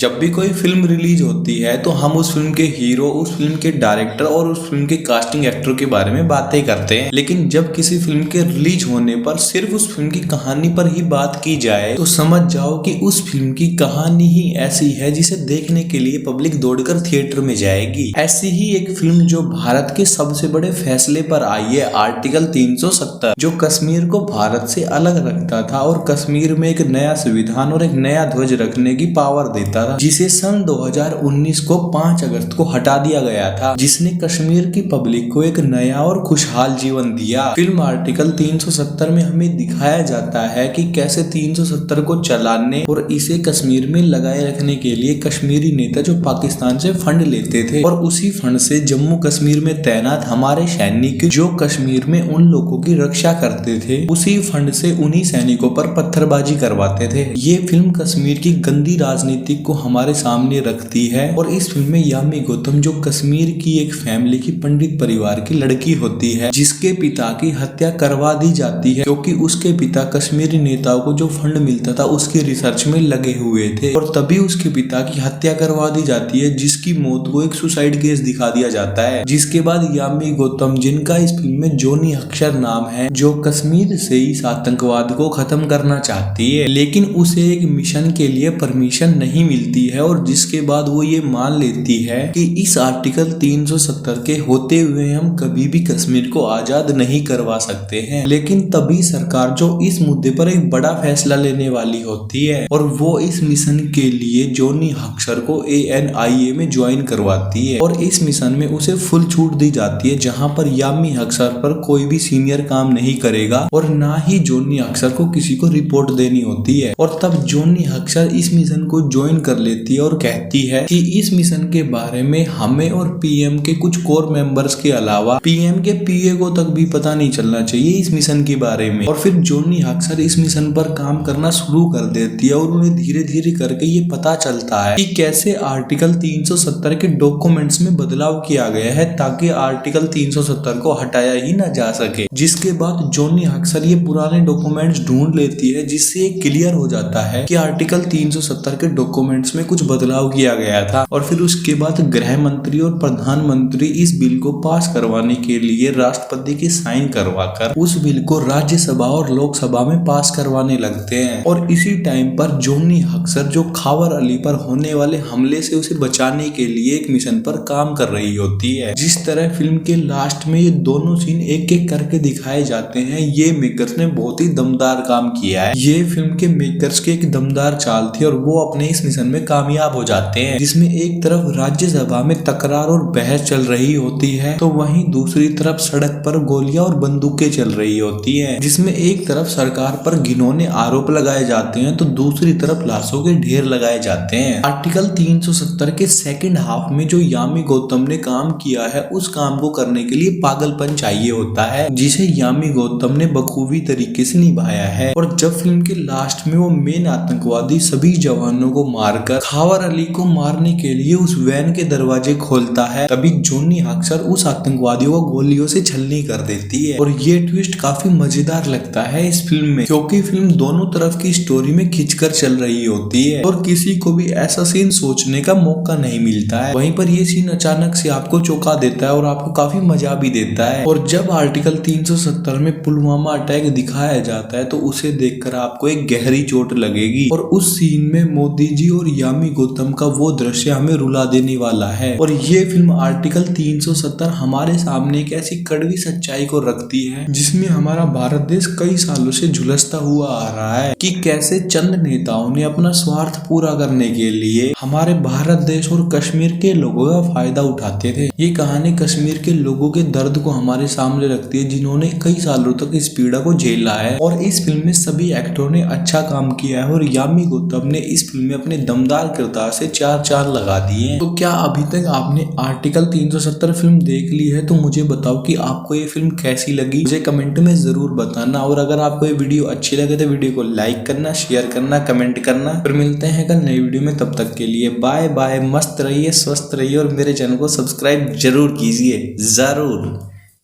जब भी कोई फिल्म रिलीज होती है तो हम उस फिल्म के हीरो, उस फिल्म के डायरेक्टर और उस फिल्म के कास्टिंग एक्टर के बारे में बातें करते हैं। लेकिन जब किसी फिल्म के रिलीज होने पर सिर्फ उस फिल्म की कहानी पर ही बात की जाए तो समझ जाओ कि उस फिल्म की कहानी ही ऐसी है जिसे देखने के लिए पब्लिक दौड़कर थिएटर में जाएगी। ऐसी ही एक फिल्म जो भारत के सबसे बड़े फैसले पर आई है, आर्टिकल 370, जो कश्मीर को भारत से अलग रखता था और कश्मीर में एक नया संविधान और एक नया ध्वज रखने की पावर देता था, जिसे सन 2019 को 5 अगस्त को हटा दिया गया था, जिसने कश्मीर की पब्लिक को एक नया और खुशहाल जीवन दिया। फिल्म आर्टिकल 370 में हमें दिखाया जाता है कि कैसे 370 को चलाने और इसे कश्मीर में लगाए रखने के लिए कश्मीरी नेता जो पाकिस्तान से फंड लेते थे और उसी फंड से जम्मू कश्मीर में तैनात हमारे सैनिक जो कश्मीर में उन लोगों की रक्षा करते थे, उसी फंड से उन्हीं सैनिकों पर पत्थरबाजी करवाते थे। ये फिल्म कश्मीर की गंदी राजनीति को हमारे सामने रखती है और इस फिल्म में यामी गौतम जो कश्मीर की एक फैमिली की पंडित परिवार की लड़की होती है, जिसके पिता की हत्या करवा दी जाती है क्योंकि उसके पिता कश्मीरी नेताओं को जो फंड मिलता था उसकी रिसर्च में लगे हुए थे और तभी उसके पिता की हत्या करवा दी जाती है, जिसकी मौत को एक सुसाइड केस दिखा दिया जाता है। जिसके बाद यामी गौतम, जिनका इस फिल्म में जोनी अख्तर नाम है, जो कश्मीर से इस आतंकवाद को खत्म करना चाहती है, लेकिन उसे एक मिशन के लिए परमिशन नहीं मिलती है और जिसके बाद वो ये मान लेती है कि इस आर्टिकल 370 के होते हुए हम कभी भी कश्मीर को आजाद नहीं करवा सकते हैं। लेकिन तभी सरकार जो इस मुद्दे पर एक बड़ा फैसला लेने वाली होती है और वो इस मिशन के लिए जोनी अख्तर को ANIA में ज्वाइन करवाती है और इस मिशन में उसे फुल छूट दी जाती है, जहां पर यामी अख्तर पर कोई भी सीनियर काम नहीं करेगा और ना ही जोनी अख्तर को किसी को रिपोर्ट देनी होती है। और तब जोनी अख्तर इस मिशन को ज्वाइन कर लेती है और कहती है कि इस मिशन के बारे में हमें और PM के कुछ कोर मेंबर्स के अलावा PM के PA को तक भी पता नहीं चलना चाहिए इस मिशन के बारे में। और फिर जोनी अख्तर इस मिशन पर काम करना शुरू कर देती है और उन्हें धीरे धीरे करके ये पता चलता है कि कैसे आर्टिकल 370 के डॉक्यूमेंट्स में बदलाव किया गया है ताकि आर्टिकल 370 को हटाया ही ना जा सके। जिसके बाद जोनी अख्तर ये पुराने डॉक्यूमेंट्स ढूंढ लेती है, जिससे क्लियर हो जाता है कि आर्टिकल 370 के डॉक्यूमेंट्स में कुछ बदलाव किया गया था। और फिर उसके बाद गृह मंत्री और प्रधानमंत्री इस बिल को पास करवाने के लिए राष्ट्रपति की साइन करवाकर उस बिल को राज्यसभा और लोकसभा में पास करवाने लगते हैं। और इसी टाइम पर जोनी अख्तर जो खावर अली पर होने वाले हमले से उसे बचाने के लिए एक मिशन पर काम कर रही होती है। जिस तरह फिल्म के लास्ट में ये दोनों सीन एक एक करके दिखाए जाते हैं, ये मेकर्स ने बहुत ही दमदार काम किया है। ये फिल्म के मेकर्स की एक दमदार चाल थी और वो अपने इस मिशन में कामयाब हो जाते हैं, जिसमें एक तरफ राज्यसभा में तकरार और बहस चल रही होती है तो वहीं दूसरी तरफ सड़क पर गोलियां और बंदूकें चल रही होती हैं, जिसमें एक तरफ सरकार पर घिनौने आरोप लगाए जाते हैं तो दूसरी तरफ लाशों के ढेर लगाए जाते हैं। आर्टिकल 370 के सेकंड हाफ में जो यामी गौतम ने काम किया है उस काम को करने के लिए पागलपन चाहिए होता है, जिसे यामी गौतम ने बखूबी तरीके से निभाया है। और जब फिल्म के लास्ट में वो मेन आतंकवादी सभी जवानों को मारकर खावर अली को मारने के लिए उस वैन के दरवाजे खोलता है, तभी जोनी अख्तर उस आतंकवादियों को गोलियों से छलनी कर देती है। और ये ट्विस्ट काफी मजेदार लगता है इस फिल्म में, क्योंकि फिल्म दोनों तरफ की स्टोरी में खिंचकर चल रही होती है और किसी को भी ऐसा सीन सोचने का मौका नहीं मिलता है। वहीं पर ये सीन अचानक से आपको चौंका देता है और आपको काफी मजा भी देता है। और जब आर्टिकल 370 में पुलवामा अटैक दिखाया जाता है तो उसे देखकर आपको एक गहरी चोट लगेगी और उस सीन में मोदी जी और यामी गौतम का वो दृश्य हमें रुला देने वाला है। और ये फिल्म आर्टिकल 370 हमारे सामने एक ऐसी कड़वी सच्चाई को रखती है जिसमें हमारा भारत देश कई सालों से झुलसता हुआ आ रहा है कि कैसे चंद नेताओं ने अपना स्वार्थ पूरा करने के लिए हमारे भारत देश और कश्मीर के लोगों का फायदा उठाते थे। ये कहानी कश्मीर के लोगों के दर्द को हमारे सामने रखती है, जिन्होंने कई सालों तक इस पीड़ा को झेला है। और इस फिल्म में सभी एक्टरों ने अच्छा काम किया है और यामी गौतम ने इस फिल्म में अपने दमदार किरदार से 4 चांद लगा दिए हैं। तो क्या अभी तक आपने आर्टिकल 370 फिल्म देख ली है तो मुझे बताओ कि आपको ये फिल्म कैसी लगी, मुझे कमेंट में जरूर बताना। और अगर आपको ये वीडियो अच्छी लगे तो वीडियो को लाइक करना, शेयर करना, कमेंट करना। फिर मिलते हैं कल नई वीडियो में, तब तक के लिए बाय बाय। मस्त रहिए, स्वस्थ रहिए और मेरे चैनल को सब्सक्राइब जरूर कीजिए, जरूर।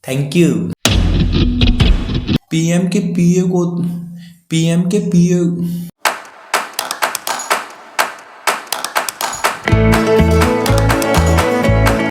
Thank you. PM के PA